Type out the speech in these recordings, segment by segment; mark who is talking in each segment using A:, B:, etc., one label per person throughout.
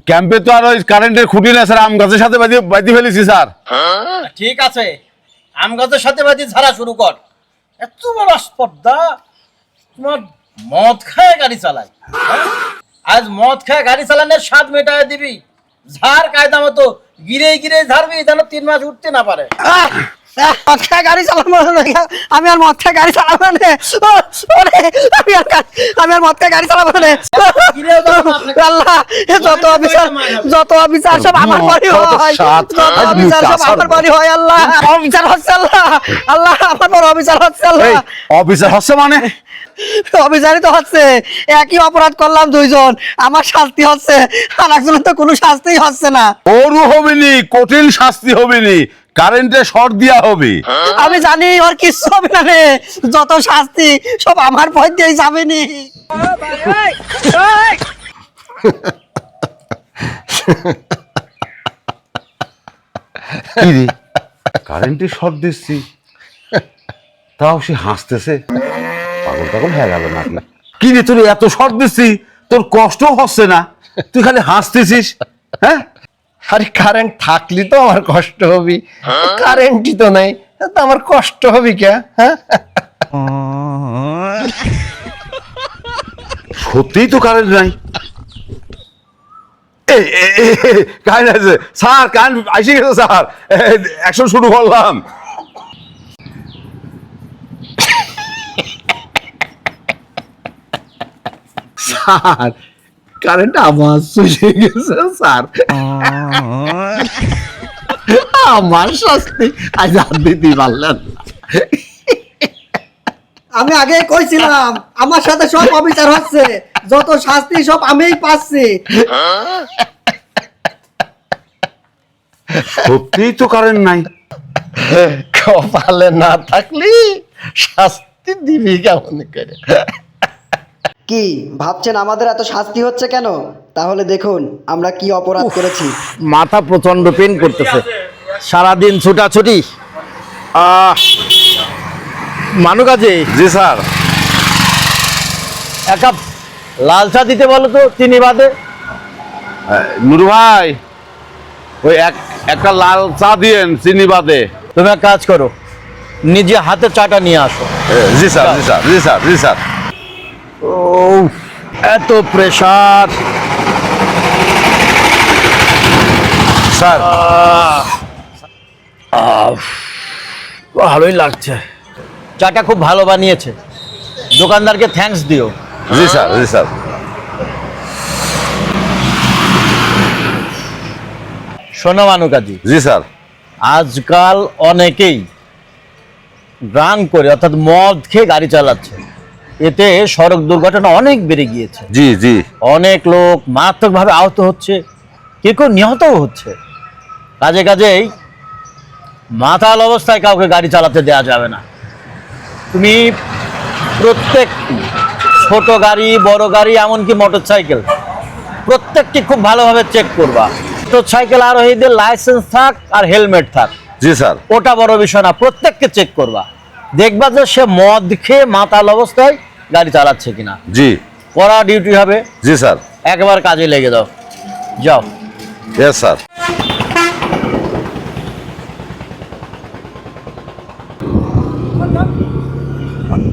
A: ক্যাম্পে তো আর ওই কারেন্টের খুঁটি না স্যার, আম গাছের সাথে বাঁধি ফেলেছি স্যার।
B: ঠিক আছে, আম গাছের সাথে বাজি ঝাড়া শুরু কর। এত বড় স্পর্ধা, তোমার মদ খায় গাড়ি চালায়। আজ মদ খায় গাড়ি চালানোর স্বাদ মেটায় দিবি। ঝাড় কায়দা মতো গিরে গিরে ঝাড়বি, যেন 3 মাস উঠতে না পারে।
C: মদ খায় গাড়ি চালাবো না, আমি আর মদ খায় গাড়ি চালাবো না। আমি আর মদ খায় গাড়ি চালাবো না। আল্লাহ, যত অবিচার সব আমার বাড়ি হয়, যত অবিচার সব আমার বাড়ি হয়। আল্লাহ, অবিচার হচ্ছে। আল্লাহ, আল্লাহ, আমার বড় অবিচার হচ্ছে। আল্লাহ,
A: অফিসার হচ্ছে মানে?
C: অবিচারই তো হচ্ছে। একই অপরাধ করলাম দুইজন, আমার শাস্তি হচ্ছে, আর একজনের তো কোনো শাস্তিই হচ্ছে না।
A: ওরও হবেনি, কঠিন শাস্তি হবেনি, কারেন্টে শর্ট দিয়া হবে।
C: আমি জানি ওর কিচ্ছু হবে না রে, যত শাস্তি সব আমার ভয় দিয়েই যাবেনি।
A: কি রে, কারেন্টে শর্ট দিচ্ছি, তাও সে হাসতেছে। পাগল পাগল হয়ে গেল না? কি রে, তোর এত শর্ট দিচ্ছি, তোর কষ্ট হচ্ছে না, তুই খালি হাসতেছিস? হ্যাঁ,
D: আরে কারেন্ট থাকলে তো আমার কষ্ট হবে, কারেন্টই তো নাই, তো আমার কষ্ট হবে কে? হ্যাঁ,
A: সত্যিই তো কারেন্ট নাই। কারেন্ট আছে স্যার, কারেন্ট আসে গেছে স্যার, অ্যাকশন শুরু করলাম।
D: স্যার কারেন্ট আবার চলে গেছে স্যার, আমার শাস্তি আজ আর দিতে পারলেন না।
C: আমি আগে কইছিলাম আমার সাথে সব অবিচার হচ্ছে, যত শাস্তি সব আমিই পাচ্ছি।
A: সত্যিই তো কারেন্ট নাই।
D: কপালে না থাকলে শাস্তি দিবি কেমন করে?
E: কি ভাবছেন আমাদের এত শাস্তি হচ্ছে কেন? তাহলে দেখুন আমরা কি অপরাধ করেছি।
B: মাথা প্রচন্ড পেন করতেছে, সারাদিন ছুটাছুটি। মানু কাজে
A: জি স্যার।
B: এক কাপ লাল চা দিতে বলো তো, চিনি বাদে।
A: নুরু ভাই, ওই একটা লাল চা দিয়েন, চিনি বাদে।
B: তুমি এক কাজ করো, নিজে হাতে চাটা নিয়ে আসো।
A: জি স্যার, জি স্যার, জি স্যার, জি স্যার।
B: ও, এত প্রেসার
A: স্যার।
B: ভালোই লাগছে। চাটা খুব ভালো বানিয়েছে, দোকানদারকে থ্যাঙ্কস দিও।
A: জি স্যার, জি স্যার।
B: শোনো মানু কাজী,
A: জি স্যার।
B: আজকাল অনেকেই ড্রাং করে অর্থাৎ মদ খেয়ে গাড়ি চালাচ্ছে, এতে সড়ক দুর্ঘটনা অনেক বেড়ে গিয়েছে।
A: জি জি।
B: অনেক লোক মারাত্মকভাবে আহত হচ্ছে, কেউ কেউ নিহতও হচ্ছে। কাজেই মাতাল অবস্থায় কাউকে গাড়ি চালাতে দেওয়া যাবে না। তুমি প্রত্যেকটি ছোট গাড়ি, বড় গাড়ি, এমনকি মোটর সাইকেল, প্রত্যেকটি খুব ভালোভাবে চেক করবা। মোটর সাইকেল আরোহীদের লাইসেন্স থাক আর হেলমেট থাক,
A: জি স্যার।
B: ওটা বড় বিষয় না, প্রত্যেককে চেক করবা। দেখবা যে সে মদ খেয়ে মাতাল অবস্থায় গাড়ি চালাচ্ছে কিনা।
A: জি।
B: কড়া ডিউটি হবে।
A: জি স্যার।
B: একবার কাজে লেগে দাও, যাও।
A: Yes sir.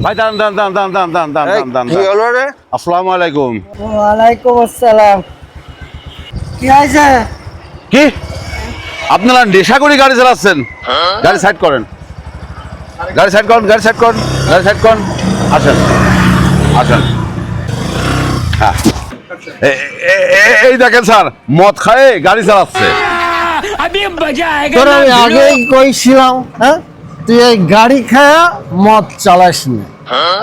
A: ভাই দান দান দান দান দান দান দান দান দান।
D: কি হলো রে?
A: আসসালামু আলাইকুম।
C: ওয়ালাইকুম আসসালাম। কি হয়েছে?
A: কি আপনারা নেশা করে গাড়ি চালাচ্ছেন? গাড়ি সাইড করেন, গাড়ি সাইড করেন, গাড়ি সাইড করেন, গাড়ি সাইড করেন। আসেন আসেন। হ্যাঁ, এই দেখেন স্যার, মদ খায়ে গাড়ি চালাচ্ছে।
D: তোর আমি আগেই কইছিলাম, হ্যাঁ, তুই এই গাড়ি খায়া মদ চালাস না।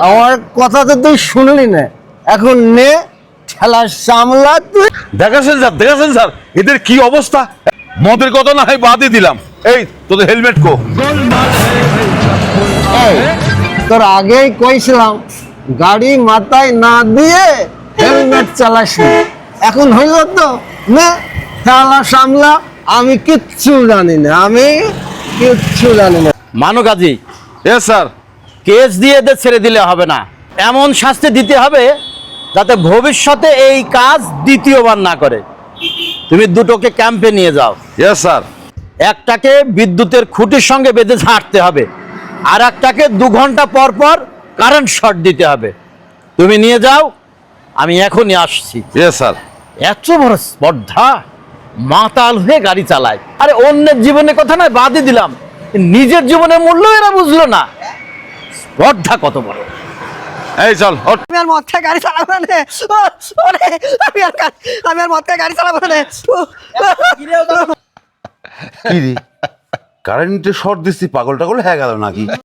D: আমার কথা তো তুই শুনলি না, এখন নে ঠেলা সামলা তুই।
A: দেখেছেন স্যার, দেখেছেন স্যার, এদের কি অবস্থা। মদের কথা না হয় বাদই দিলাম, এই তোদের হেলমেট কো।
D: এই, তোর আগেই কইছিলাম গাড়ি মাথায় না দিয়ে হেলমেট চালাস না। এখন হইল তো না ঠেলা সামলা। আমি কিচ্ছু জানি না, আমি কিচ্ছু জানি না।
B: মানু কাজী,
A: ইয়েস স্যার।
B: কেস দিয়ে এদের ছেড়ে দিলে হবে না, এমন শাস্তি দিতে হবে যাতে ভবিষ্যতে এই কাজ দ্বিতীয়বার না করে। তুমি দুটোকে ক্যাম্পে নিয়ে যাও।
A: Yes sir.
B: একটাকে বিদ্যুতের খুঁটির সঙ্গে বেঁধে ছাড়তে হবে, আর একটাকে 2 ঘন্টা পর পর কারেন্ট শর্ট দিতে হবে। তুমি নিয়ে যাও, আমি এখনই আসছি।
A: Yes sir.
B: এত বড় স্পর্ধা, মাতাল হয়ে গাড়ি চালায়। আরে অন্যের জীবনের কথা নয় বাদই দিলাম, নিজের জীবনের মূল্য এরা বুঝলো না। স্পর্ধা কত বড়!
A: এই চল ওঠ।
C: আমি আর মদ খেয়ে গাড়ি চালাবো না রে। ওরে, আমি আর মদ খেয়ে গাড়ি চালাবো না রে।
A: কি রে কারেন্টে শর্ট দিচ্ছি, পাগল টাগল হয়ে গেল নাকি?